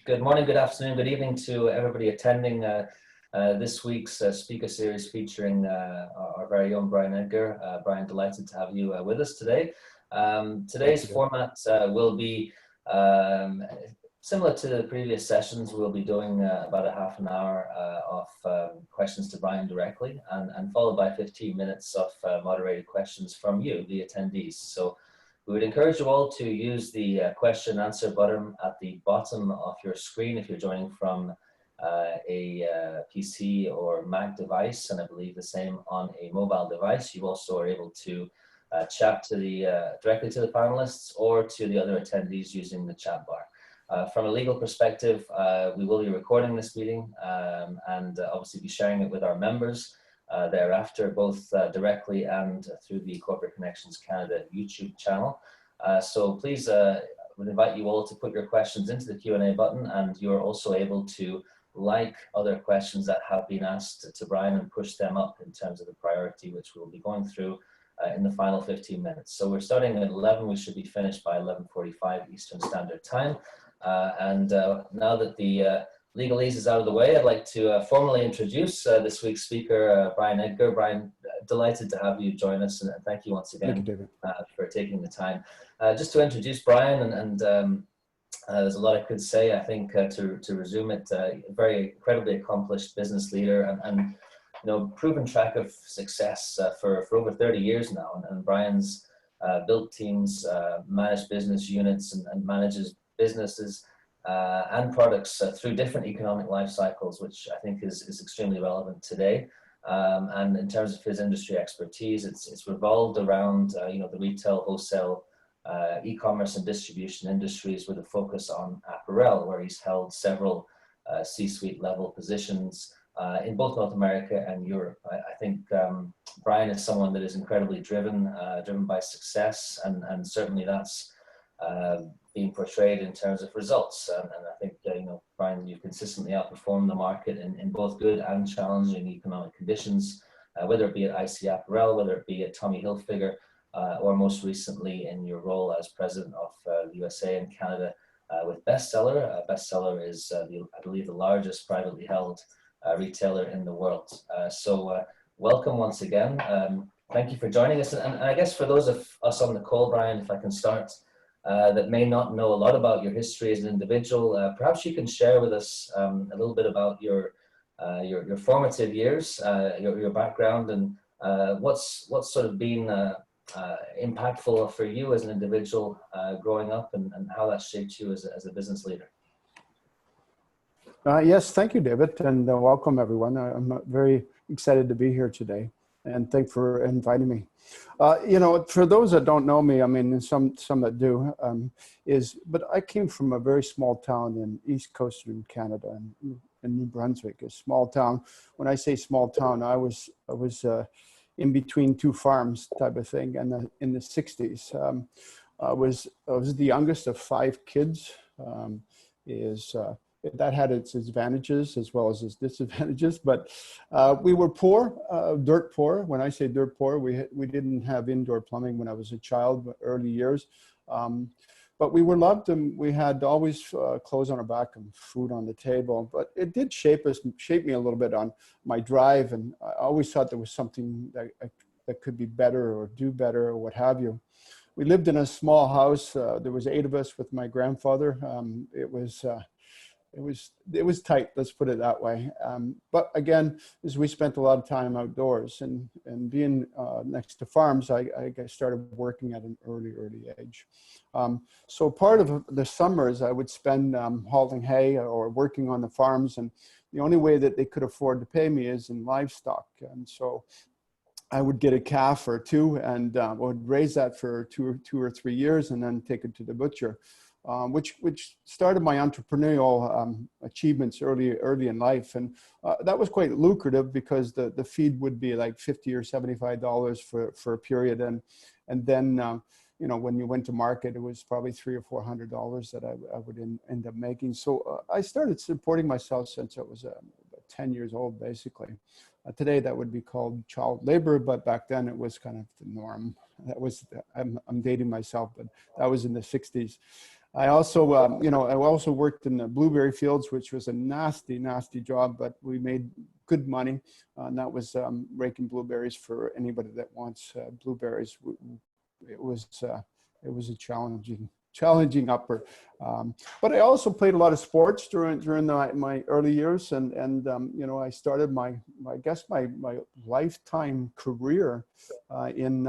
Good morning, good afternoon, good evening to everybody attending this week's speaker series featuring our very own Brian Edgar. Brian, delighted to have you with us today. Today's format will be similar to the previous sessions. We'll be doing about a half an hour of questions to Brian directly and followed by 15 minutes of moderated questions from you, the attendees. So we would encourage you all to use the question and answer button at the bottom of your screen if you're joining from a PC or Mac device, and I believe the same on a mobile device. You also are able to chat to directly to the panelists or to the other attendees using the chat bar. From a legal perspective, we will be recording this meeting and obviously be sharing it with our members thereafter, both directly and through the Corporate Connections Canada YouTube channel. So please, I would invite you all to put your questions into the Q&A button, and you're also able to like other questions that have been asked to Brian and push them up in terms of the priority, which we'll be going through in the final 15 minutes. So we're starting at 11, we should be finished by 11:45 Eastern Standard Time. Now that the legalese is out of the way, I'd like to formally introduce this week's speaker, Brian Edgar. Brian, delighted to have you join us, and thank you once again for taking the time. Just to introduce Brian, there's a lot I could say. I think to resume it, a very incredibly accomplished business leader and you know, proven track of success for over 30 years now. And Brian's built teams, managed business units, and manages businesses and products through different economic life cycles, which I think is extremely relevant today. And in terms of his industry expertise, it's revolved around you know, the retail, wholesale, e-commerce and distribution industries with a focus on apparel, where he's held several C-suite level positions in both North America and Europe. I think Brian is someone that is incredibly driven by success, and certainly that's being portrayed in terms of results. And I think, you know, Brian, you've consistently outperformed the market in both good and challenging economic conditions, whether it be at IC Apparel, whether it be at Tommy Hilfiger, or most recently in your role as president of the USA and Canada with Bestseller. Bestseller is, I believe, the largest privately held retailer in the world. So welcome once again. Thank you for joining us. And I guess for those of us on the call, Brian, if I can start, that may not know a lot about your history as an individual, perhaps you can share with us a little bit about your formative years, your background, and what's sort of been impactful for you as an individual growing up, and how that shaped you as a business leader. Yes, thank you, David, and welcome everyone. I'm very excited to be here today, and thanks for inviting me. You know, for those that don't know me, I mean, some that do, but I came from a very small town in East Coastern Canada, in New Brunswick, a small town. When I say small town, I was in between two farms type of thing, and in the 60s. I was the youngest of 5 kids. That had its advantages as well as its disadvantages, but we were poor, dirt poor. When I say dirt poor, we didn't have indoor plumbing when I was a child, early years. But we were loved, and we had always clothes on our back and food on the table. But it did shape me a little bit on my drive, and I always thought there was something that could be better or do better or what have you. We lived in a small house. There was 8 of us with my grandfather. It was tight, let's put it that way. But again, as we spent a lot of time outdoors and being next to farms, I started working at an early age. So part of the summers I would spend hauling hay or working on the farms, and the only way that they could afford to pay me is in livestock. And so I would get a calf or 2 and would raise that for 2 or 3 years and then take it to the butcher. Which started my entrepreneurial achievements early in life, and that was quite lucrative because the feed would be like $50 or $75 for a period, and then you know, when you went to market, it was probably $300 or $400 that I would end up making. So I started supporting myself since I was 10 years old, basically. Today that would be called child labor, but back then it was kind of the norm. That was I'm dating myself, but that was in the 60s. I also, I also worked in the blueberry fields, which was a nasty, nasty job, but we made good money. And that was raking blueberries for anybody that wants blueberries. It was, it was a challenging upper. But I also played a lot of sports during my early years, and I started I guess my lifetime career in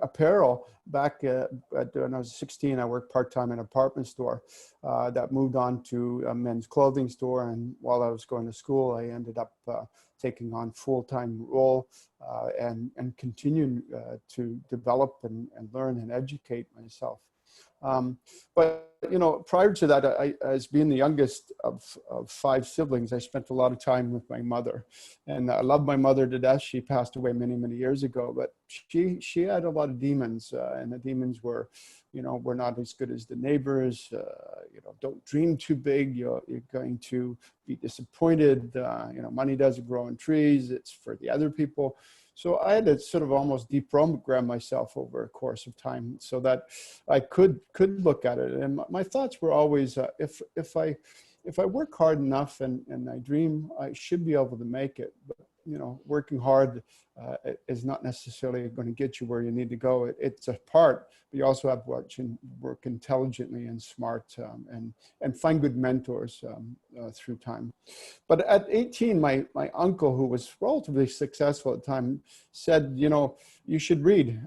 apparel back when I was 16. I worked part-time in an apartment store that moved on to a men's clothing store. And while I was going to school, I ended up taking on full-time role and continuing to develop and learn and educate myself. But prior to that, as being the youngest of 5 siblings, I spent a lot of time with my mother, and I love my mother to death. She passed away many, many years ago, but she had a lot of demons, and the demons were, we're not as good as the neighbors. Don't dream too big. You're going to be disappointed. Money doesn't grow on trees. It's for the other people. So I had to sort of almost deprogram myself over a course of time so that I could look at it. And my thoughts were always, if I work hard enough and I dream, I should be able to make it. But working hard is not necessarily going to get you where you need to go. It's a part, but you also have to work intelligently and smart and find good mentors through time. But at 18, my uncle, who was relatively successful at the time, said, you should read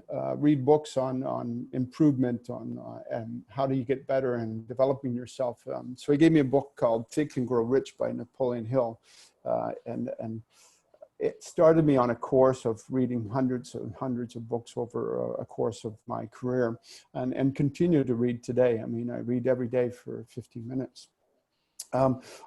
books on improvement, on how do you get better and developing yourself. So he gave me a book called Think and Grow Rich by Napoleon Hill. And it started me on a course of reading hundreds and hundreds of books over a course of my career, and continue to read today. I mean, I read every day for 15 minutes.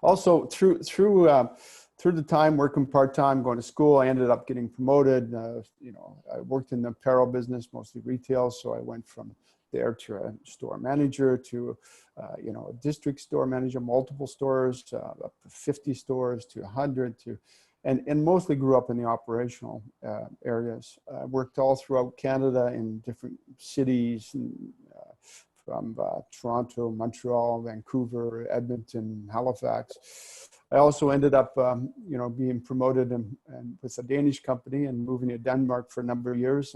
Also, through the time working part-time, going to school, I ended up getting promoted. I worked in the apparel business, mostly retail. So I went from there to a store manager to, a district store manager, multiple stores, up to 50 stores to 100 and mostly grew up in the operational areas. I worked all throughout Canada in different cities, from Toronto, Montreal, Vancouver, Edmonton, Halifax. I also ended up, being promoted and with a Danish company and moving to Denmark for a number of years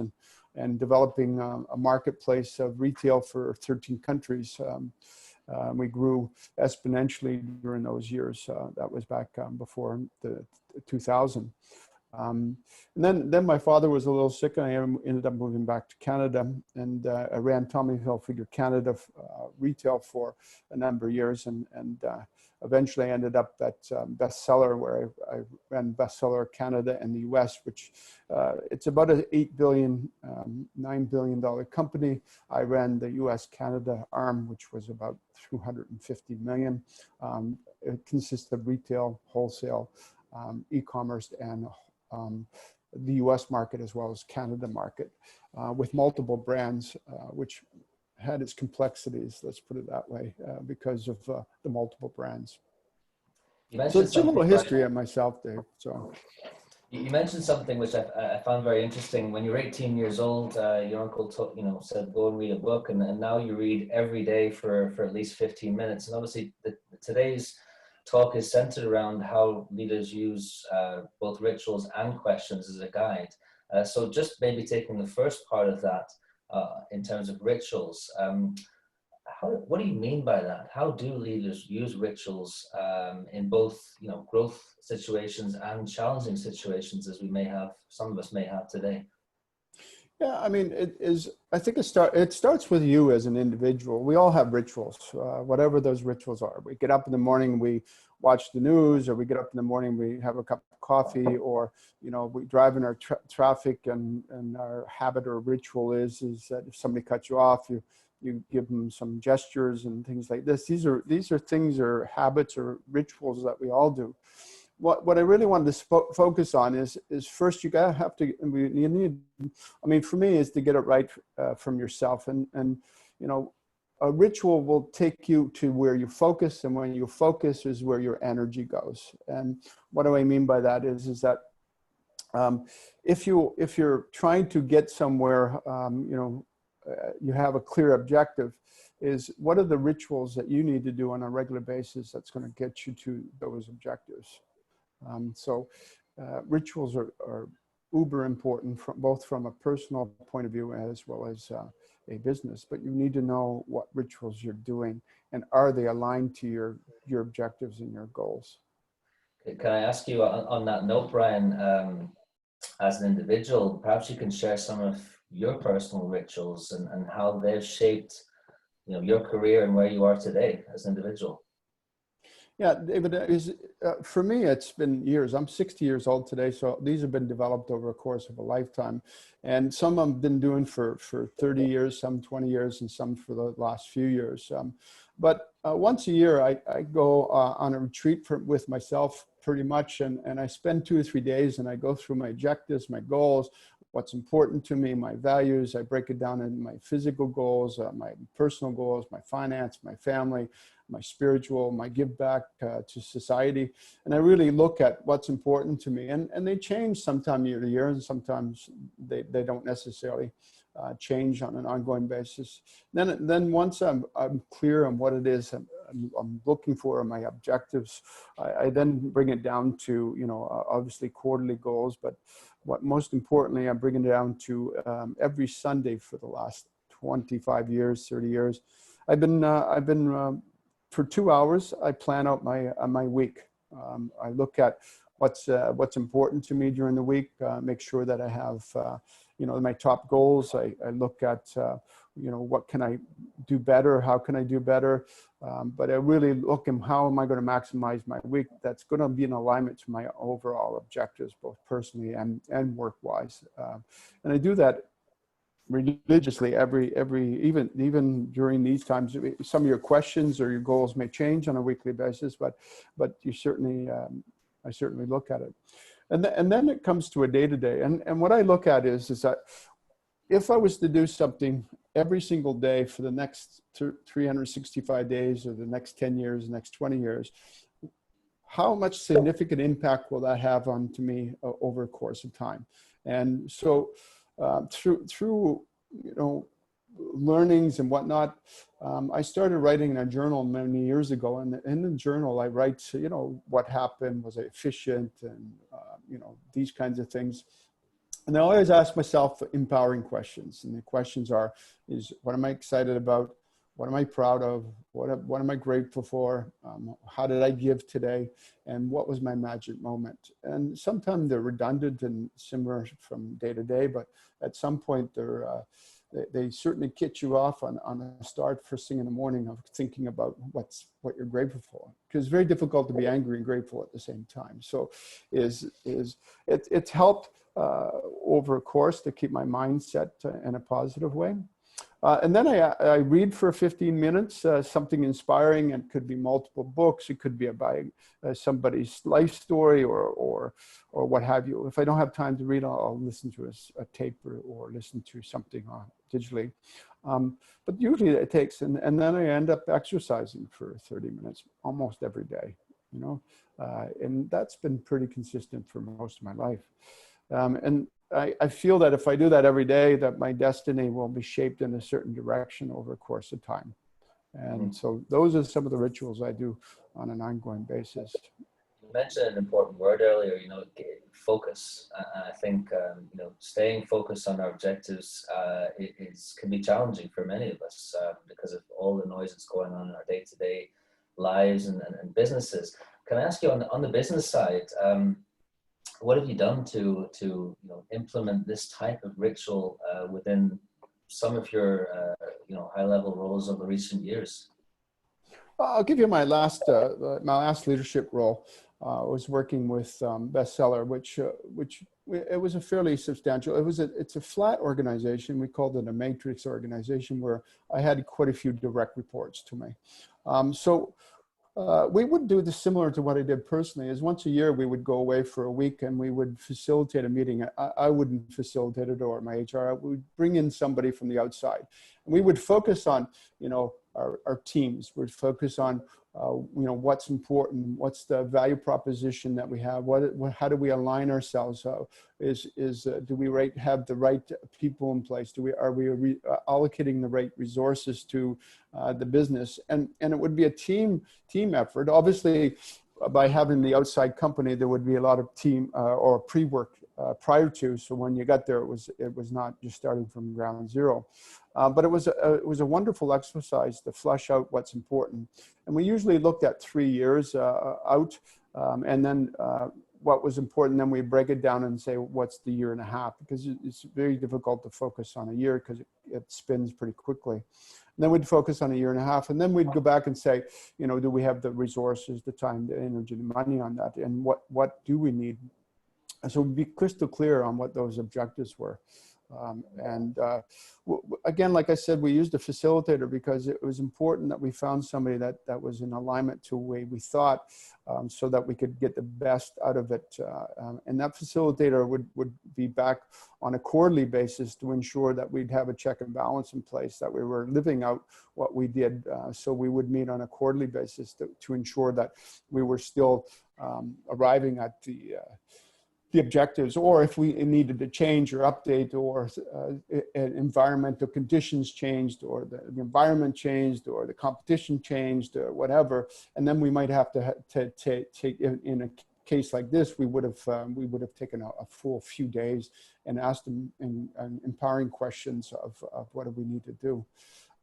and developing a marketplace of retail for 13 countries. We grew exponentially during those years. That was back before the 2000. And then my father was a little sick, and I ended up moving back to Canada, and I ran Tommy Hilfiger Canada retail for a number of years, and eventually I ended up at Bestseller, where I ran Bestseller Canada and the US, which it's about an $8 billion, $9 billion company. I ran the US Canada arm, which was about $250 million. It consists of retail, wholesale, e-commerce, and the US market as well as Canada market, with multiple brands, which had its complexities, let's put it that way, because of the multiple brands. So it's a little history of myself, Dave. So you mentioned something which I found very interesting. When you were 18 years old, your uncle said go and read a book, and now you read every day for at least 15 minutes. And obviously today's talk is centered around how leaders use both rituals and questions as a guide. So just maybe taking the first part of that in terms of rituals, what do you mean by that? How do leaders use rituals in both growth situations and challenging situations, as some of us may have today? Yeah, I mean, I think it starts with you as an individual. We all have rituals, whatever those rituals are. We get up in the morning, we watch the news, or we get up in the morning, we have a cup of coffee, or, we drive in our traffic, and our habit or ritual is that if somebody cuts you off, you give them some gestures and things like this. These are things or habits or rituals that we all do. What I really wanted to focus on is first you need, I mean, for me, is to get it right from yourself, and a ritual will take you to where you focus, and when you focus is where your energy goes. And what do I mean by that is that if you're trying to get somewhere, you have a clear objective, is what are the rituals that you need to do on a regular basis that's going to get you to those objectives. Rituals are uber important, both from a personal point of view as well as a business, but you need to know what rituals you're doing and are they aligned to your objectives and your goals. Can I ask you on that note, Brian, as an individual, perhaps you can share some of your personal rituals and how they've shaped, your career and where you are today as an individual. Yeah, David, for me, it's been years. I'm 60 years old today, so these have been developed over a course of a lifetime. And some I've been doing for 30 years, some 20 years, and some for the last few years. But once a year, I go on a retreat with myself pretty much, and I spend 2 or 3 days, and I go through my objectives, my goals, what's important to me, my values. I break it down into my physical goals, my personal goals, my finance, my family, my spiritual, my give back to society. And I really look at what's important to me. And they change sometime year to year, and sometimes they don't necessarily change on an ongoing basis. Then once I'm clear on what it is I'm looking for, my objectives, I then bring it down to, obviously quarterly goals, but what most importantly, I'm bringing it down to every Sunday for the last 25 years, 30 years. I've been for 2 hours, I plan out my week. I look at what's important to me during the week, make sure that I have, my top goals. I look at, what can I do better? How can I do better? But I really look at how am I going to maximize my week that's going to be in alignment to my overall objectives, both personally and work-wise. And I do that religiously even during these times. Some of your questions or your goals may change on a weekly basis, but you certainly I certainly look at it. And then it comes to a day-to-day. And what I look at is that if I was to do something every single day for the next 365 days or the next 10 years, the next 20 years, how much significant impact will that have on to me over a course of time? And so through learnings and whatnot, I started writing in a journal many years ago. And in the journal, I write, what happened, was I efficient, and these kinds of things. And I always ask myself empowering questions. And the questions is what am I excited about? What am I proud of? What am I grateful for? How did I give today? And what was my magic moment? And sometimes they're redundant and similar from day to day, but at some point they certainly kick you off on a start first thing in the morning of thinking about what you're grateful for. Because it's very difficult to be angry and grateful at the same time. So it's helped over a course to keep my mindset in a positive way. And then I read for 15 minutes, something inspiring. It could be multiple books. It could be about somebody's life story or what have you. If I don't have time to read, I'll listen to a tape or listen to something digitally. But usually it takes, and then I end up exercising for 30 minutes almost every day, and that's been pretty consistent for most of my life. And I feel that if I do that every day, that my destiny will be shaped in a certain direction over a course of time. And so those are some of the rituals I do on an ongoing basis. You mentioned an important word earlier, focus. I think, staying focused on our objectives can be challenging for many of us because of all the noise that's going on in our day-to-day lives and businesses. Can I ask you on the business side, what have you done to implement this type of ritual within some of your high-level roles over recent years? I'll give you my last leadership role. I was working with Bestseller, which it was a fairly substantial. It's a flat organization. We called it a matrix organization where I had quite a few direct reports to me. We would do this similar to what I did personally. Is once a year we would go away for a week and we would facilitate a meeting. I wouldn't facilitate it, or my HR. We would bring in somebody from the outside, and we would focus on our teams. We'd focus on what's important, what's the value proposition that we have, how do we align ourselves? Do we have the right people in place? Are we allocating the right resources to the business? And it would be a team effort. Obviously, by having the outside company, there would be a lot of team or pre-work prior to. So when you got there, it was not just starting from ground zero. But it was a wonderful exercise to flush out what's important. And we usually looked at 3 years out, and then what was important. Then we break it down and say, what's the year and a half? Because it's very difficult to focus on a year because it spins pretty quickly. And then we'd focus on a year and a half, and then we'd go back and say, do we have the resources, the time, the energy, the money on that, and what do we need? And so we'd be crystal clear on what those objectives were. Again, like I said, we used a facilitator because it was important that we found somebody that was in alignment to the way we thought, so that we could get the best out of it. And that facilitator would be back on a quarterly basis to ensure that we'd have a check and balance in place, that we were living out what we did. So we would meet on a quarterly basis to ensure that we were still arriving at the objectives, or if we needed to change or update, or environmental conditions changed, or the environment changed, or the competition changed, or whatever. And then we might have to take in a case like this, we would have taken a full few days and asked them empowering questions of what do we need to do.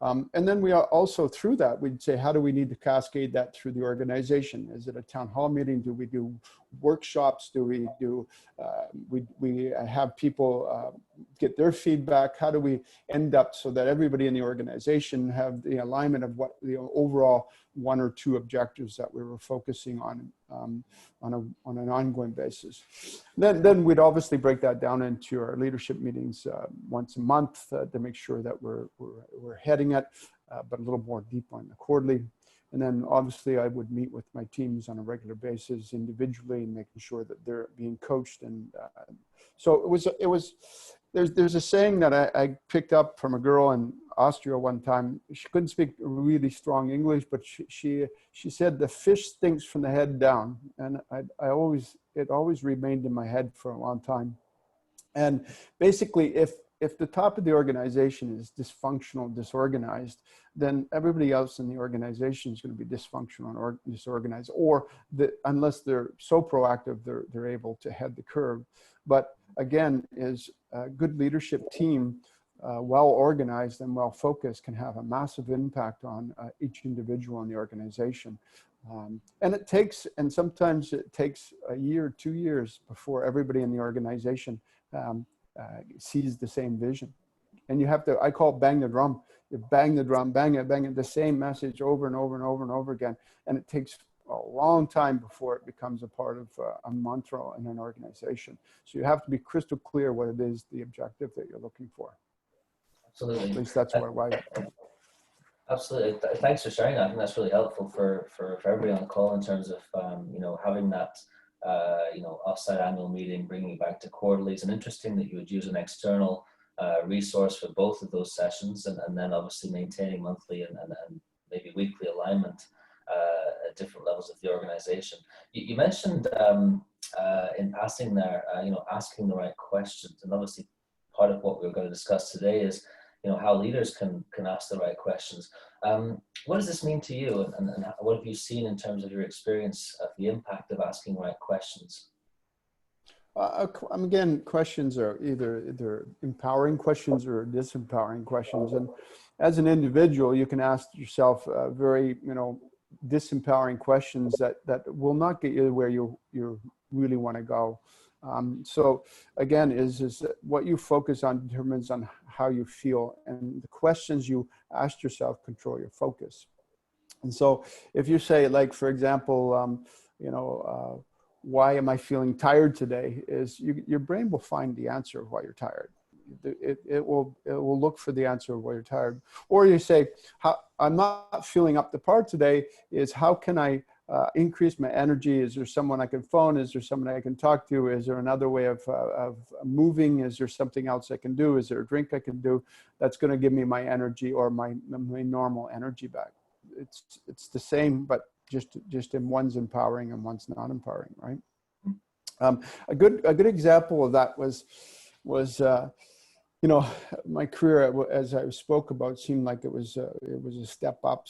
And then we are also, through that, we'd say, how do we need to cascade that through the organization? Is it a town hall meeting? Do we do workshops? Do we do, we have people get their feedback? How do we end up so that everybody in the organization have the alignment of what the overall 1 or 2 objectives that we were focusing on an ongoing basis? Then we'd obviously break that down into our leadership meetings once a month to make sure that we're heading it, but a little more deep on the quarterly. And then obviously I would meet with my teams on a regular basis individually and making sure that they're being coached. And so there's a saying that I picked up from a girl in Austria one time. She couldn't speak really strong English, but she said the fish stinks from the head down. And it always remained in my head for a long time. And basically, if the top of the organization is dysfunctional, disorganized, then everybody else in the organization is going to be dysfunctional or disorganized, or unless they're so proactive, they're able to head the curve. But again, is a good leadership team, well organized and well focused, can have a massive impact on each individual in the organization. And sometimes it takes a year, 2 years before everybody in the organization sees the same vision. And you have to, I call it bang the drum. You bang the drum, bang it, the same message over and over and over and over again. And it takes a long time before it becomes a part of a mantra in an organization. So you have to be crystal clear what it is, the objective that you're looking for. Absolutely. At least that's why. Absolutely. Thanks for sharing that. I think that's really helpful for everybody on the call in terms of, having that, offsite annual meeting, bringing it back to quarterlies. And interesting that you would use an external resource for both of those sessions, and then obviously maintaining monthly and maybe weekly alignment at different levels of the organization. You mentioned in passing there, asking the right questions, and obviously part of what we're going to discuss today is, how leaders can ask the right questions. What does this mean to you, and what have you seen in terms of your experience of the impact of asking the right questions? Again, questions are either empowering questions or disempowering questions. And as an individual, you can ask yourself very, disempowering questions that will not get you where you really want to go. So again, is what you focus on determines on how you feel, and the questions you ask yourself control your focus. And so if you say, like, for example, why am I feeling tired today? Is your brain will find the answer of why you're tired. It will look for the answer of why you're tired. Or you say, I'm not feeling up to par today, is how can I increase my energy? Is there someone I can phone? Is there someone I can talk to? Is there another way of moving? Is there something else I can do? Is there a drink I can do that's going to give me my energy or my normal energy back? It's the same, but just in one's empowering and one's not empowering, right? A good example of that was my career, as I spoke about, seemed like it was a step up,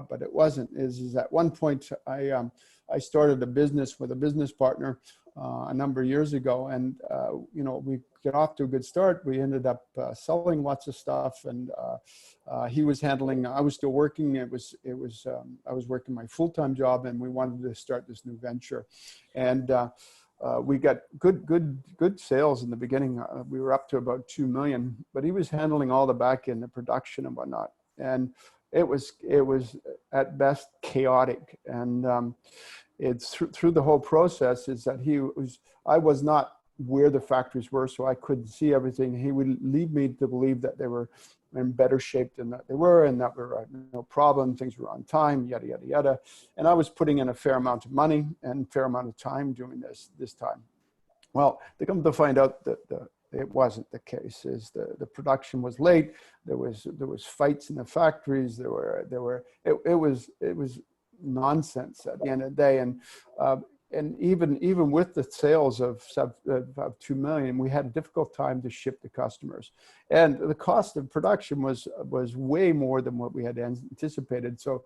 but it wasn't. Is at one point I started a business with a business partner a number of years ago, and we got off to a good start. We ended up selling lots of stuff, and he was handling. I was still working. I was working my full-time job, and we wanted to start this new venture, and we got good sales in the beginning. We were up to about 2 million, but he was handling all the back end, the production and whatnot, and it was at best chaotic. And it's through the whole process is that I was not where the factories were, so I couldn't see everything. He would lead me to believe that they were in better shape than that they were, and that were no problem, things were on time, yada yada yada. And I was putting in a fair amount of money and fair amount of time doing this time. Well, they come to find out that it wasn't the case. Is the production was late. There was fights in the factories. It was nonsense at the end of the day. And even with the sales of 2 million, we had a difficult time to ship to customers. And the cost of production was way more than what we had anticipated. So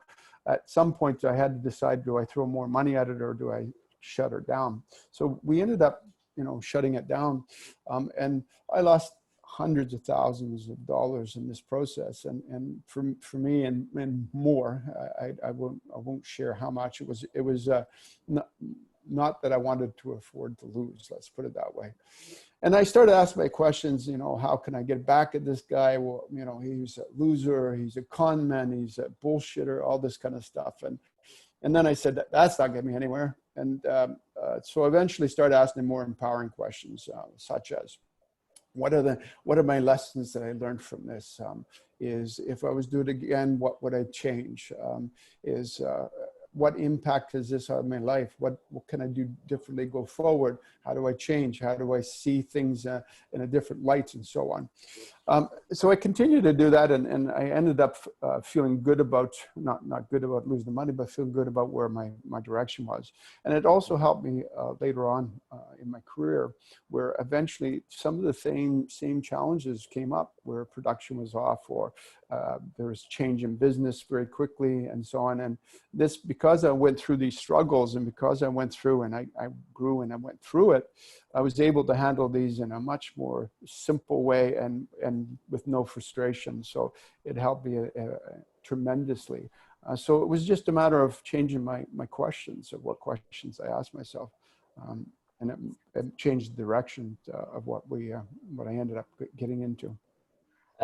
at some point I had to decide, do I throw more money at it or do I shut her down? So we ended up, shutting it down. And I lost hundreds of thousands of dollars in this process. And for me and more, I won't share how much it was not that I wanted to afford to lose, let's put it that way. And I started asking my questions, how can I get back at this guy? Well, he's a loser, he's a con man, he's a bullshitter, all this kind of stuff. And then I said, that's not getting me anywhere. And so I eventually started asking more empowering questions, such as, what are my lessons that I learned from this? Is if I was to do it again, what would I change? What impact has this on my life? What can I do differently go forward? How do I change? How do I see things in a different light and so on? So I continued to do that, and I ended up feeling good about, not good about losing the money, but feeling good about where my direction was. And it also helped me later on in my career, where eventually some of the same challenges came up, where production was off, or there was change in business very quickly and so on. And this, because I went through these struggles, and because I went through and I grew and I went through it, I was able to handle these in a much more simple way and with no frustration. So it helped me tremendously. So it was just a matter of changing my questions, of what questions I asked myself. And it changed the direction of what I ended up getting into.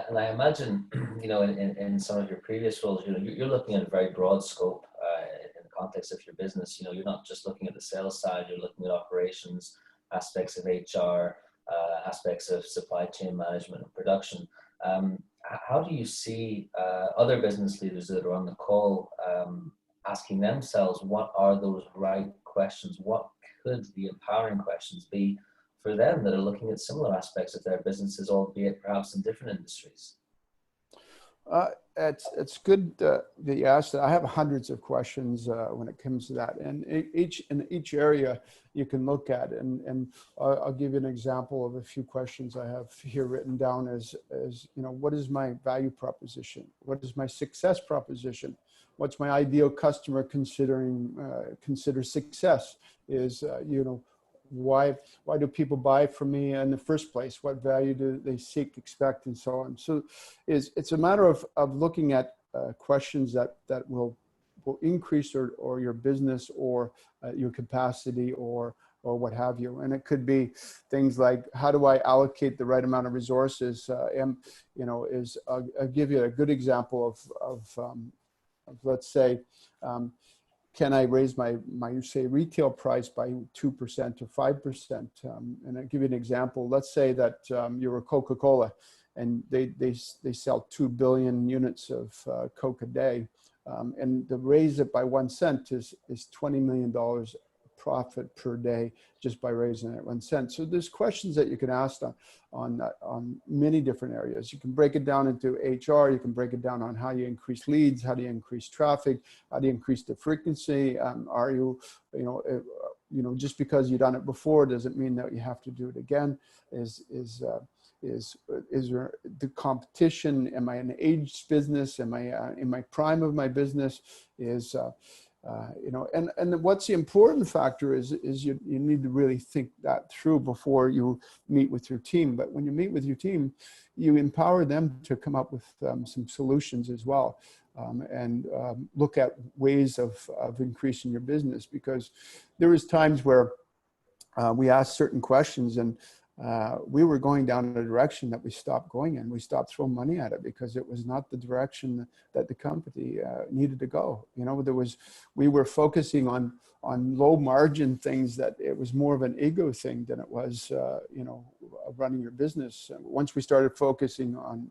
And I imagine, in some of your previous roles, you're looking at a very broad scope in the context of your business. You're not just looking at the sales side, you're looking at operations, aspects of HR, aspects of supply chain management and production. How do you see other business leaders that are on the call asking themselves, what are those right questions? What could the empowering questions be for them that are looking at similar aspects of their businesses, albeit perhaps in different industries? It's good that you asked that. I have hundreds of questions when it comes to that, and in each area you can look at. And I'll give you an example of a few questions I have here written down. As what is my value proposition? What is my success proposition? What's my ideal customer consider success? Is why do people buy from me in the first place? What value do they seek, expect, and so on? So it's a matter of looking at questions that will increase or your business or your capacity or what have you. And it could be things like, how do I allocate the right amount of resources? I'll give you a good example of let's say, can I raise my say retail price by 2% or 5%? And I'll give you an example. Let's say that you're a Coca-Cola and they sell 2 billion units of Coke a day. And to raise it by 1 cent is $20 million profit per day just by raising it 1 cent. So there's questions that you can ask on many different areas. You can break it down into HR. You can break it down on how you increase leads, how do you increase traffic, how do you increase the frequency. Are you, just because you've done it before doesn't mean that you have to do it again. Is there the competition? Am I an aged business? Am I in my prime of my business? And what's the important factor is you need to really think that through before you meet with your team. But when you meet with your team, you empower them to come up with some solutions as well, and look at ways of increasing your business, because there is times where we ask certain questions and we were going down a direction that we stopped going in. We stopped throwing money at it because it was not the direction that the company needed to go. We were focusing on low margin things that it was more of an ego thing than it was, running your business. Once we started focusing on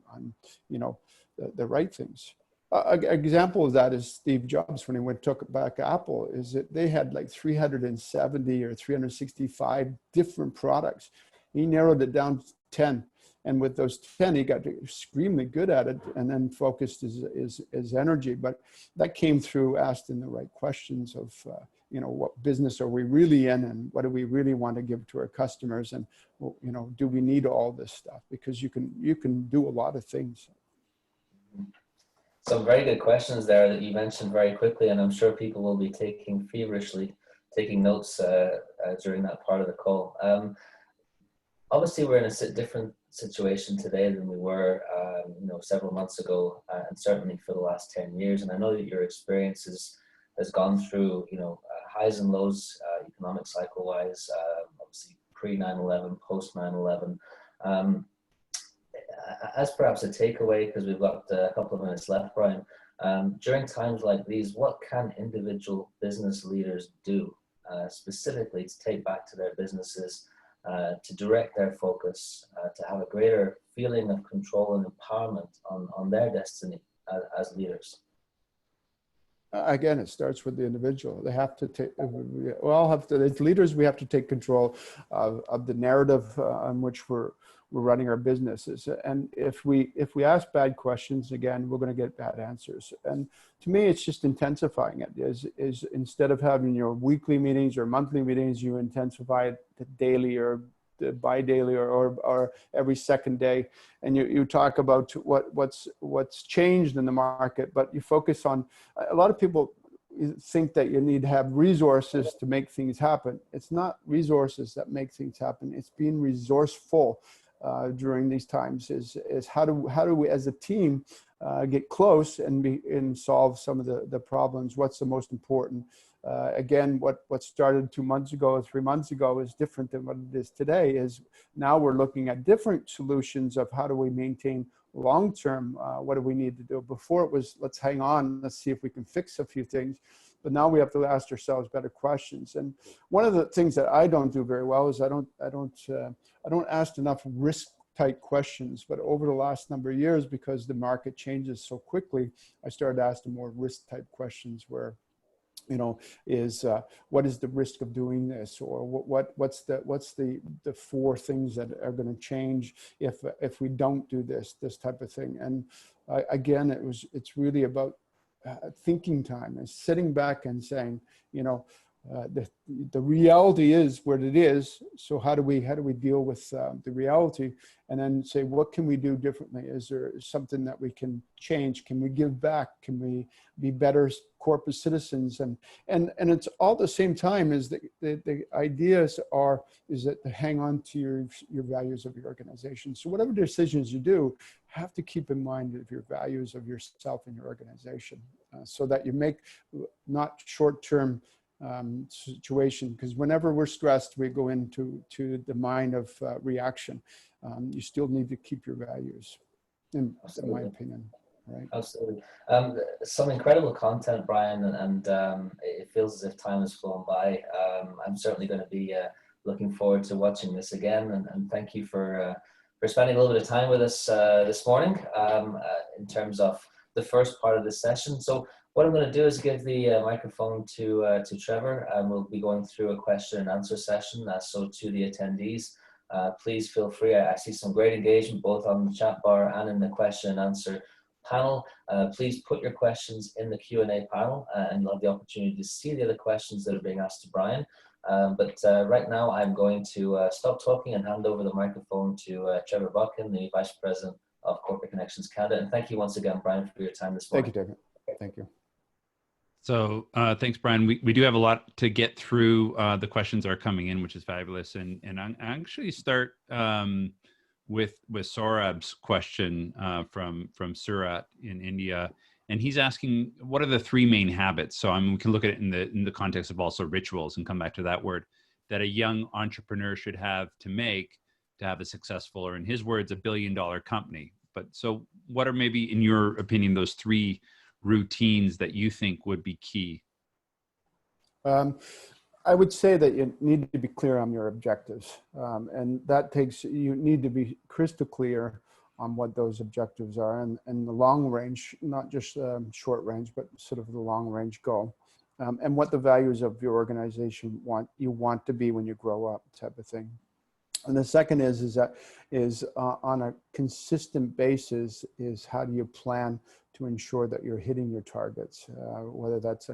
the right things. An example of that is Steve Jobs, when he took back Apple, is that they had like 370 or 365 different products. He narrowed it down to 10. And with those 10, he got extremely good at it and then focused his energy. But that came through asking the right questions of, what business are we really in and what do we really want to give to our customers? And, do we need all this stuff? Because you can do a lot of things. Some very good questions there that you mentioned very quickly, and I'm sure people will be feverishly taking notes during that part of the call. Obviously, we're in a different situation today than we were, several months ago, and certainly for the last 10 years. And I know that your experience has gone through, highs and lows, economic cycle-wise, obviously pre 9/11, post 9/11. As perhaps a takeaway, because we've got a couple of minutes left, Brian, during times like these, what can individual business leaders do specifically to take back to their businesses, to direct their focus, to have a greater feeling of control and empowerment on their destiny as leaders? Again, it starts with the individual. They have to take, as leaders, we have to take control of the narrative on which we're running our businesses. And if we ask bad questions, again, we're going to get bad answers. And to me, it's just intensifying it. Is instead of having your weekly meetings or monthly meetings, you intensify it to daily or bi-daily or every second day. And you talk about what's changed in the market, but you focus on, a lot of people think that you need to have resources to make things happen. It's not resources that make things happen. It's being resourceful during these times. Is how do we as a team get close and solve some of the problems? What's the most important? Again, what started 2 months ago or 3 months ago is different than what it is today. Is now we're looking at different solutions of how do we maintain long-term, what do we need to do? Before it was, let's hang on, let's see if we can fix a few things. But now we have to ask ourselves better questions. And one of the things that I don't do very well is I don't ask enough risk-type questions. But over the last number of years, because the market changes so quickly, I started asking more risk-type questions where, what is the risk of doing this, or what's the 4 things that are going to change if we don't do this type of thing. And again, it's really about thinking time and sitting back and saying, the reality is what it is. So how do we deal with the reality, and then say, what can we do differently? Is there something that we can change? Can we give back? Can we be better corporate citizens? And it's all the same time is the ideas is that to hang on to your values of your organization. So whatever decisions you do, have to keep in mind of your values of yourself and your organization, so that you make not short-term situation, because whenever we're stressed, we go into the mind of reaction. You still need to keep your values, in my opinion. Right. Absolutely. Some incredible content, Brian, and it feels as if time has flown by. I'm certainly going to be looking forward to watching this again, and thank you for spending a little bit of time with us this morning in terms of the first part of this session. So What I'm going to do is give the microphone to Trevor, and we'll be going through a question and answer session. So to the attendees, please feel free. I see some great engagement both on the chat bar and in the question and answer panel. Please put your questions in the Q&A panel, and you'll have the opportunity to see the other questions that are being asked to Brian. But right now, I'm going to stop talking and hand over the microphone to Trevor Buchan, the Vice President of Corporate Connections Canada. And thank you once again, Brian, for your time this morning. Thank you, David. Thank you. So thanks, Brian. We do have a lot to get through. The questions are coming in, which is fabulous. And I actually start with Saurabh's question from Surat in India. And he's asking, what are the three main habits? So we can look at it in the context of also rituals and come back to that word, that a young entrepreneur should have to have a successful, or in his words, $1 billion company. But so what are maybe, in your opinion, those three routines that you think would be key? I would say that you need to be clear on your objectives. And that you need to be crystal clear on what those objectives are, and the long range, not just short range, but sort of the long range goal, and what the values of your organization you want to be when you grow up, type of thing. And the second is on a consistent basis is how do you plan to ensure that you're hitting your targets, whether that's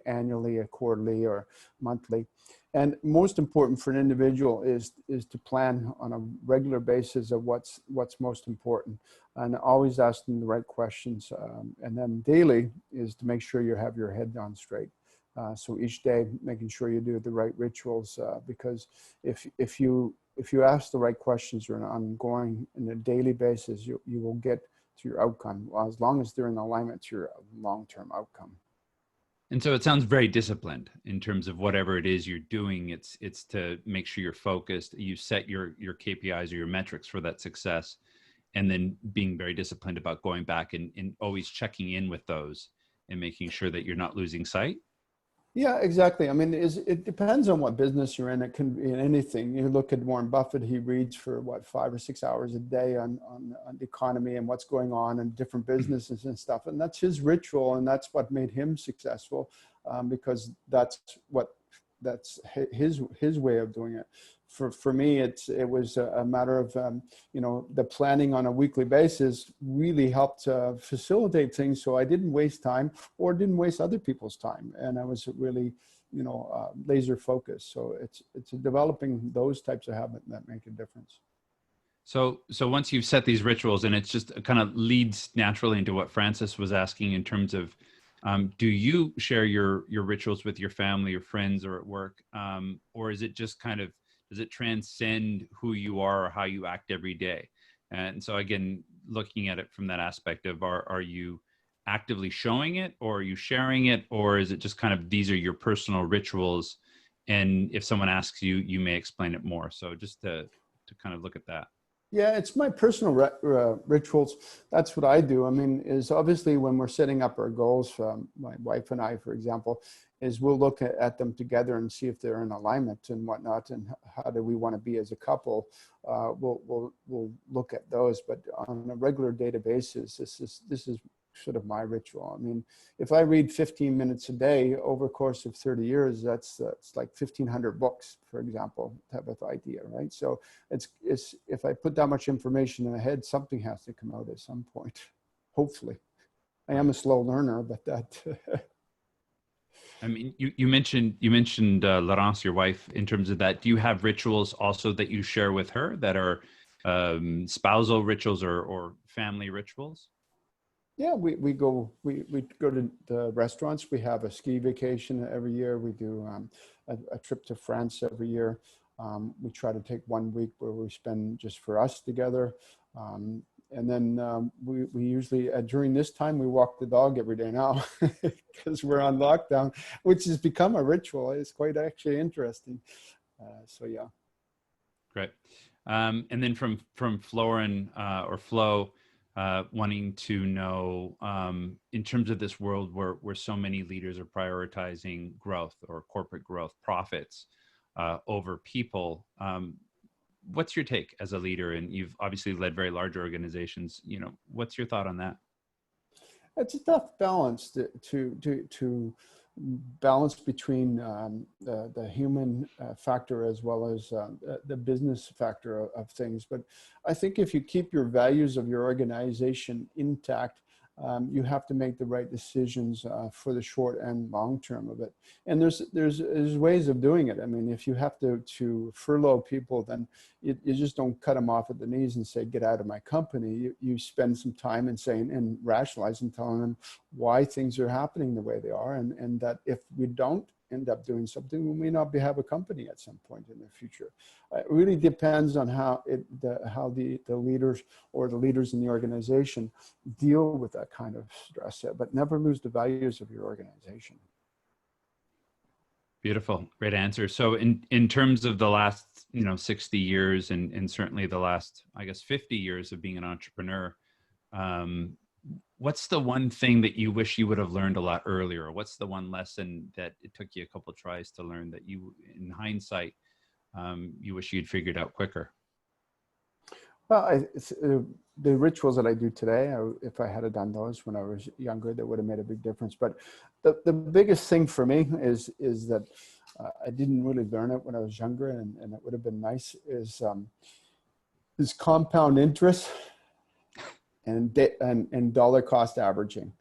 annually, or quarterly, or monthly. And most important for an individual is to plan on a regular basis of what's most important, and always asking the right questions. And then daily is to make sure you have your head on straight. So each day, making sure you do the right rituals, because if you ask the right questions on a daily basis, you will get to your outcome, as long as they're in alignment to your long-term outcome. And so it sounds very disciplined in terms of whatever it is you're doing. It's to make sure you're focused. You set your KPIs or your metrics for that success, and then being very disciplined about going back and always checking in with those and making sure that you're not losing sight. Yeah, exactly. I mean, it depends on what business you're in. It can be in anything. You look at Warren Buffett, he reads for 5 or 6 hours a day on the economy and what's going on in different businesses and stuff. And that's his ritual, and that's what made him successful, because that's his way of doing it. For me, it was a matter of, the planning on a weekly basis really helped facilitate things, so I didn't waste time or didn't waste other people's time. And I was really, laser focused. So it's developing those types of habits that make a difference. So once you've set these rituals, and it's just kind of leads naturally into what Francis was asking in terms of, do you share your rituals with your family or friends or at work? Or is it just kind of, does it transcend who you are or how you act every day? And so again, looking at it from that aspect of, are you actively showing it, or are you sharing it, or is it just kind of, these are your personal rituals, and if someone asks you, you may explain it more. So just to kind of look at that. Yeah, it's my personal rituals. That's what I do. I mean, is obviously when we're setting up our goals, my wife and I, for example, is we'll look at them together and see if they're in alignment and whatnot, and how do we want to be as a couple. We'll look at those, but on a regular data basis, this is sort of my ritual. I mean, if I read 15 minutes a day over a course of 30 years, it's like 1,500 books, for example, type of idea, right? So it's if I put that much information in my head, something has to come out at some point, hopefully. I am a slow learner, but that. I mean, you mentioned Laurence, your wife, in terms of that. Do you have rituals also that you share with her that are spousal rituals or family rituals? Yeah, we go to the restaurants. We have a ski vacation every year. We do a trip to France every year. We try to take 1 week where we spend just for us together. And then we usually, during this time, we walk the dog every day now because we're on lockdown, which has become a ritual. It's quite actually interesting. So, yeah. Great. And then from Florin or Flo, wanting to know, in terms of this world where so many leaders are prioritizing growth or corporate growth, profits over people, what's your take as a leader? And you've obviously led very large organizations. What's your thought on that? It's a tough balance to balance between the human factor as well as the business factor of things. But I think if you keep your values of your organization intact, you have to make the right decisions for the short and long term of it. And there's ways of doing it. I mean, if you have to furlough people, then you just don't cut them off at the knees and say, get out of my company. You spend some time and saying and rationalizing, telling them why things are happening the way they are, and that if we don't end up doing something, we may not have a company at some point in the future. It really depends on how the leaders or the leaders in the organization deal with that kind of stress, but never lose the values of your organization. Beautiful, great answer. So in terms of the last 60 years and certainly the last, I guess, 50 years of being an entrepreneur, what's the one thing that you wish you would have learned a lot earlier? What's the one lesson that it took you a couple of tries to learn that you, in hindsight, you wish you'd figured out quicker? Well, the rituals that I do today, if I had done those when I was younger, that would have made a big difference. But the biggest thing for me is that I didn't really learn it when I was younger, and it would have been nice, is compound interest and dollar cost averaging.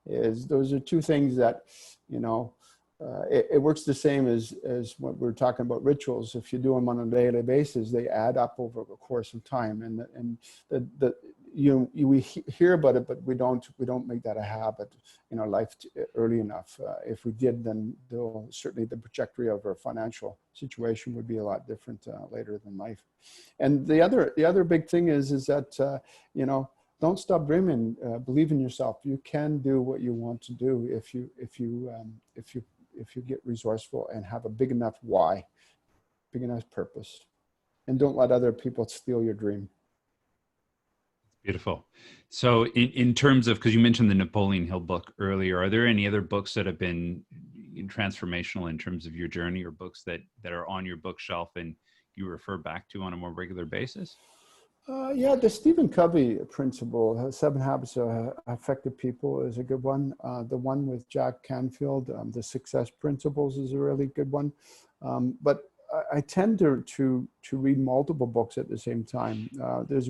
Those are two things that, it works the same as what we're talking about rituals. If you do them on a daily basis, they add up over the course of time, and we hear about it, but we don't make that a habit in our life early enough. If we did, then certainly the trajectory of our financial situation would be a lot different later in life. And the other big thing is that don't stop dreaming. Believe in yourself. You can do what you want to do if you get resourceful and have a big enough why, big enough purpose, and don't let other people steal your dream. Beautiful. So in terms of, because you mentioned the Napoleon Hill book earlier, are there any other books that have been transformational in terms of your journey, or books that are on your bookshelf and you refer back to on a more regular basis? Yeah, the Stephen Covey principle, 7 Habits of Effective People, is a good one. The one with Jack Canfield, the Success Principles, is a really good one. But I tend to read multiple books at the same time. There's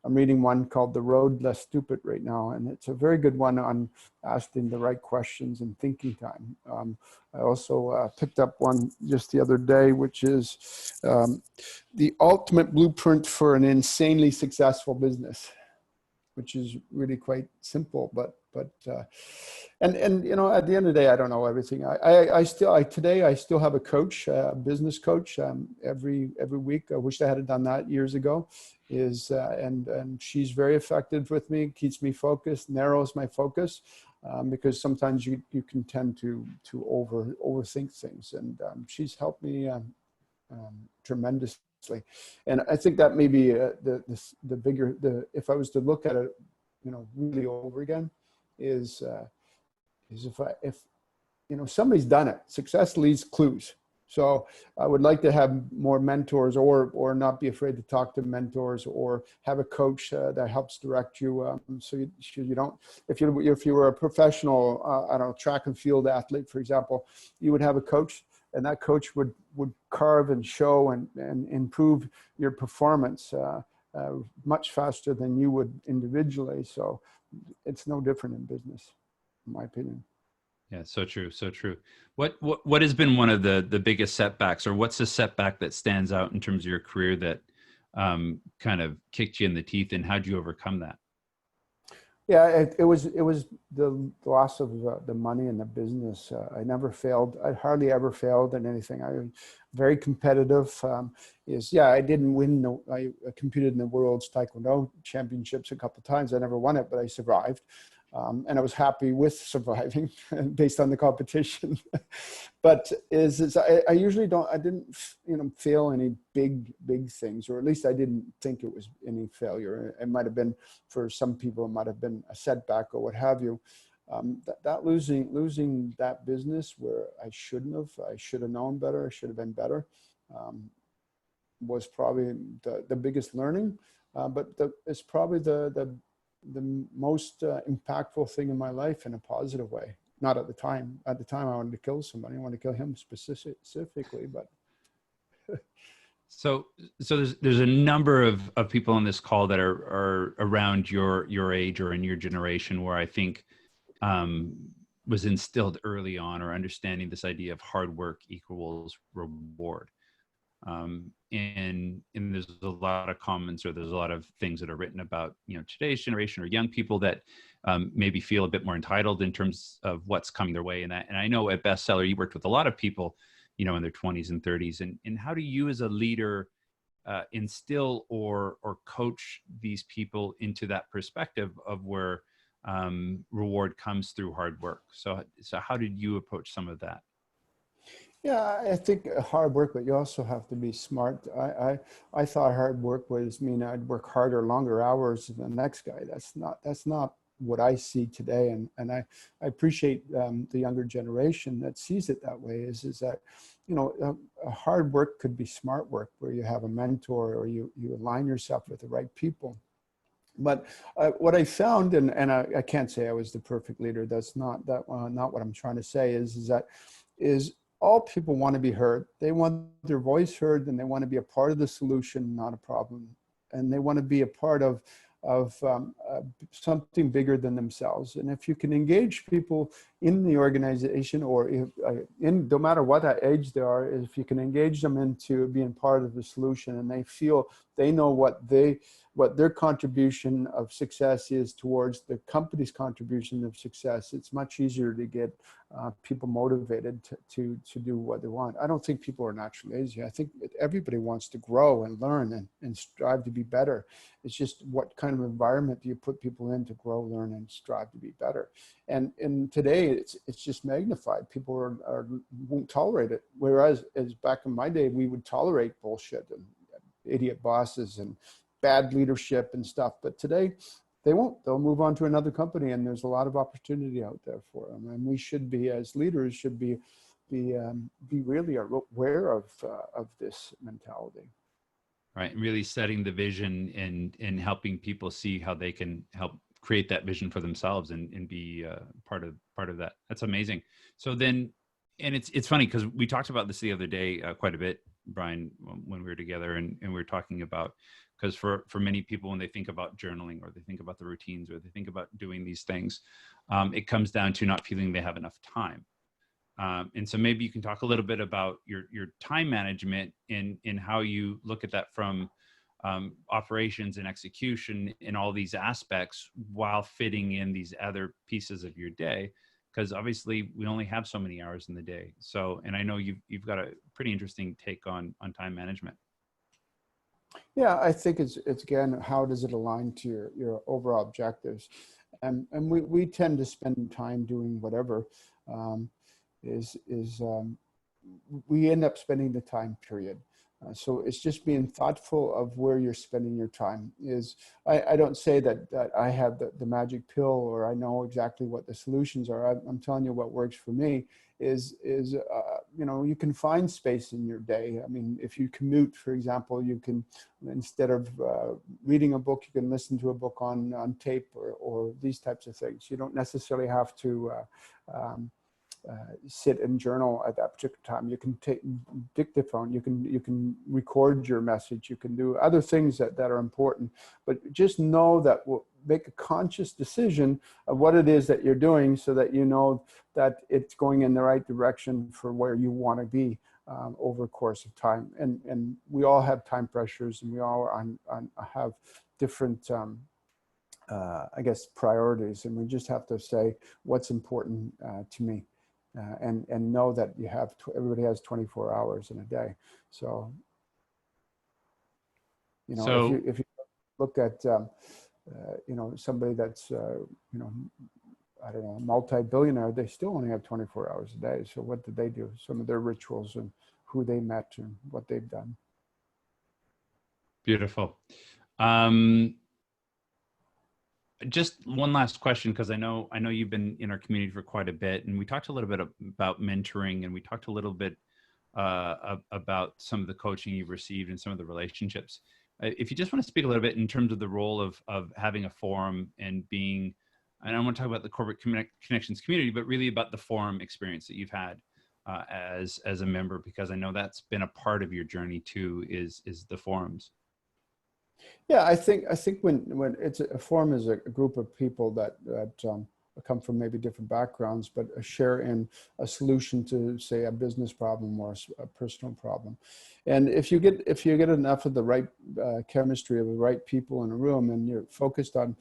I'm reading one called The Road Less Stupid right now, and it's a very good one on asking the right questions and thinking time. I also picked up one just the other day, which is The Ultimate Blueprint for an Insanely Successful Business, which is really quite simple, but at the end of the day, I don't know everything. Today I still have a coach, a business coach, every week. I wish I had done that years ago. And she's very effective with me, keeps me focused, narrows my focus, because sometimes you can tend to overthink things, and she's helped me tremendously. And I think that may be the bigger, if I was to look at it, really over again, is if somebody's done it. Success leaves clues. So I would like to have more mentors, or not be afraid to talk to mentors, or have a coach that helps direct you. So you don't, if you were a professional, I don't know, track and field athlete, for example, you would have a coach, and that coach would carve and show and improve your performance much faster than you would individually. So it's no different in business, in my opinion. Yeah, so true, so true. What has been one of the biggest setbacks, or what's the setback that stands out in terms of your career that kind of kicked you in the teeth, and how'd you overcome that? Yeah, it was the loss of the money in the business. I never failed. I hardly ever failed in anything. I was very competitive. I didn't win. I competed in the world's Taekwondo championships a couple of times. I never won it, but I survived. And I was happy with surviving based on the competition. But I usually I didn't fail any big things, or at least I didn't think it was any failure. It might have been, for some people, it might have been a setback or what have you. That losing that business where I should have known better, I should have been better, was probably the biggest learning. But it's probably the the most impactful thing in my life in a positive way. Not at the time. At the time, I wanted to kill somebody. I wanted to kill him specifically, but. So there's a number of people on this call that are around your age or in your generation, where I think was instilled early on, or understanding this idea of hard work equals reward. And there's a lot of comments, or there's a lot of things that are written about, today's generation or young people that maybe feel a bit more entitled in terms of what's coming their way. And I know at Bestseller, you worked with a lot of people, in their 20s and 30s. And how do you as a leader instill or coach these people into that perspective of where reward comes through hard work? So how did you approach some of that? Yeah, I think hard work, but you also have to be smart. I thought hard work was mean I'd work harder, longer hours than the next guy. That's not what I see today. And I appreciate the younger generation that sees it that way, is that, hard work could be smart work, where you have a mentor or you align yourself with the right people. But what I found, and I can't say I was the perfect leader. That's not what I'm trying to say, is all people want to be heard. They want their voice heard, and they want to be a part of the solution, not a problem. And they want to be a part of something bigger than themselves. And if you can engage people in the organization, or no matter what age they are, if you can engage them into being part of the solution, and they feel they know what their contribution of success is towards the company's contribution of success, it's much easier to get people motivated to do what they want. I don't think people are naturally lazy. I think everybody wants to grow and learn and strive to be better. It's just what kind of environment do you put people in to grow, learn, and strive to be better. And today it's just magnified. People won't tolerate it. Whereas as back in my day, we would tolerate bullshit and idiot bosses and bad leadership and stuff. But today they won't. They'll move on to another company, and there's a lot of opportunity out there for them. And we should be, as leaders, should be really aware of this mentality. Right, and really setting the vision and helping people see how they can help create that vision for themselves and be part of that. That's amazing. So then, and it's funny because we talked about this the other day quite a bit, Brian, when we were together, and we were talking about, because for many people, when they think about journaling, or they think about the routines, or they think about doing these things, it comes down to not feeling they have enough time. And so maybe you can talk a little bit about your time management and how you look at that from operations and execution in all these aspects, while fitting in these other pieces of your day, because obviously we only have so many hours in the day. So, and I know you've got a pretty interesting take on time management. Yeah, I think it's again, how does it align to your overall objectives? And we tend to spend time doing whatever. We end up spending the time, period. So it's just being thoughtful of where you're spending your time. I don't say that I have the magic pill, or I know exactly what the solutions are. I'm telling you what works for me is you can find space in your day. I mean, if you commute, for example, you can, instead of reading a book, you can listen to a book on tape or these types of things. You don't necessarily have to sit and journal at that particular time. You can take dictaphone, you can record your message, you can do other things that are important, but just know that we'll make a conscious decision of what it is that you're doing, so that you know that it's going in the right direction for where you want to be over a course of time. And we all have time pressures, and we all have different I guess priorities, and we just have to say what's important to me. And know that everybody has 24 hours in a day. So, if you look at, somebody that's, I don't know, a multi-billionaire, they still only have 24 hours a day. So what did they do? Some of their rituals and who they met and what they've done. Beautiful. Just one last question, because I know you've been in our community for quite a bit, and we talked a little bit about mentoring, and we talked a little bit about some of the coaching you've received and some of the relationships. if you just want to speak a little bit in terms of the role of having a forum and being, and I don't want to talk about the corporate connections community, but really about the forum experience that you've had as a member, because I know that's been a part of your journey too, is the forums. Yeah, I think when it's a forum is a group of people that come from maybe different backgrounds, but share in a solution to, say, a business problem or a personal problem. And if you get enough of the right chemistry of the right people in a room, and you're focused on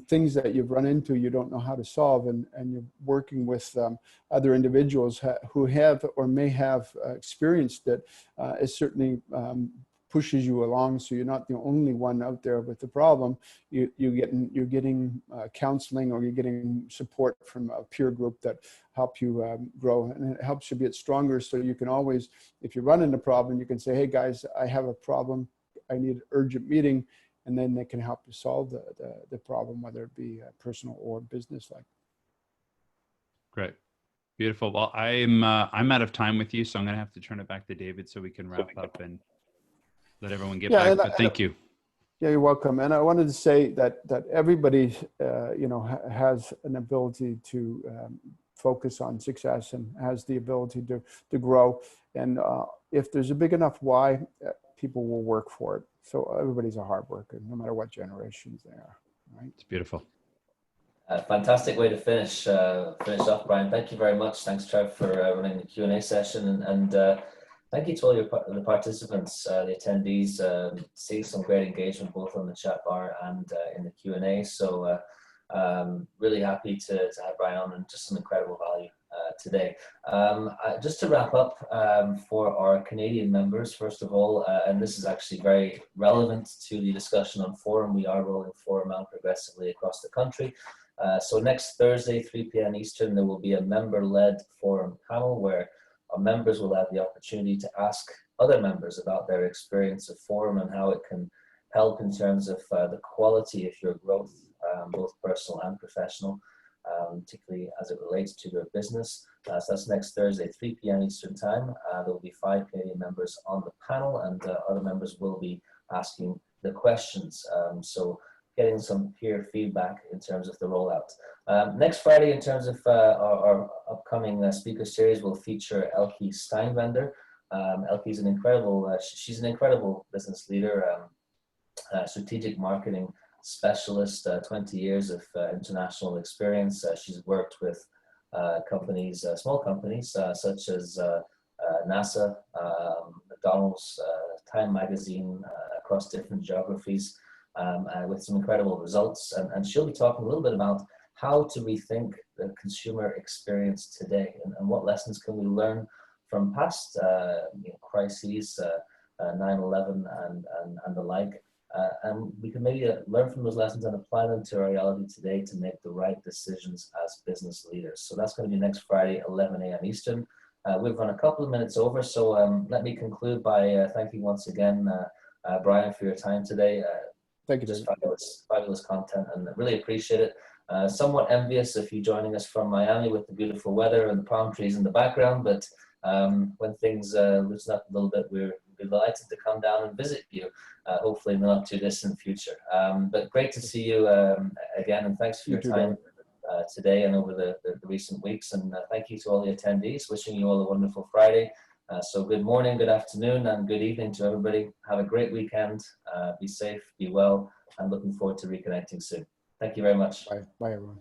things that you've run into you don't know how to solve, and you're working with other individuals who have or may have experienced it, it certainly pushes you along, so you're not the only one out there with the problem. You're getting counseling, or you're getting support from a peer group that help you grow, and it helps you get stronger. So you can always, if you run into a problem, you can say, "Hey guys, I have a problem. I need an urgent meeting," and then they can help you solve the problem, whether it be personal or business like. Great. Beautiful. Well, I'm out of time with you, so I'm going to have to turn it back to David so we can wrap up and let everyone get back. But thank you. Yeah, you're welcome. And I wanted to say that everybody, has an ability to focus on success and has the ability to grow. And if there's a big enough why, people will work for it. So everybody's a hard worker, no matter what generations they are. Right? It's beautiful. Fantastic way to finish off, Brian. Thank you very much. Thanks, Trev, for running the Q&A session, and thank you to all the participants, the attendees. Seeing some great engagement both on the chat bar and in the Q&A. So really happy to have Brian on, and just some incredible value today. Just to wrap up, for our Canadian members, first of all, and this is actually very relevant to the discussion on Forum. We are rolling Forum out progressively across the country. So next Thursday, 3 p.m. Eastern, there will be a member-led forum panel where our members will have the opportunity to ask other members about their experience of Forum and how it can help in terms of the quality of your growth, both personal and professional, particularly as it relates to your business. So that's next Thursday, 3 p.m. Eastern time. There will be 5 Canadian members on the panel, and other members will be asking the questions. So getting some peer feedback in terms of the rollout. Next Friday, in terms of our upcoming speaker series, will feature Elke Steinwender. Elke's an incredible, she's an incredible business leader, strategic marketing specialist, 20 years of international experience. She's worked with companies, small companies, such as NASA, McDonald's, Time Magazine, across different geographies, with some incredible results. And she'll be talking a little bit about how to rethink the consumer experience today, and what lessons can we learn from past crises, 9/11 and the like. And we can maybe learn from those lessons and apply them to our reality today to make the right decisions as business leaders. So that's going to be next Friday, 11 a.m. Eastern. We've run a couple of minutes over, so let me conclude by thanking once again Brian for your time today. Thank you, just David. fabulous content, and I really appreciate it. Somewhat envious of you joining us from Miami with the beautiful weather and the palm trees in the background, but when things loosen up a little bit, we're delighted to come down and visit you, hopefully in the not too distant future. But great to see you again, and thanks for your time today and over the recent weeks. And thank you to all the attendees. Wishing you all a wonderful Friday. So good morning, good afternoon, and good evening to everybody. Have a great weekend. Be safe, be well, and looking forward to reconnecting soon. Thank you very much. Bye, everyone.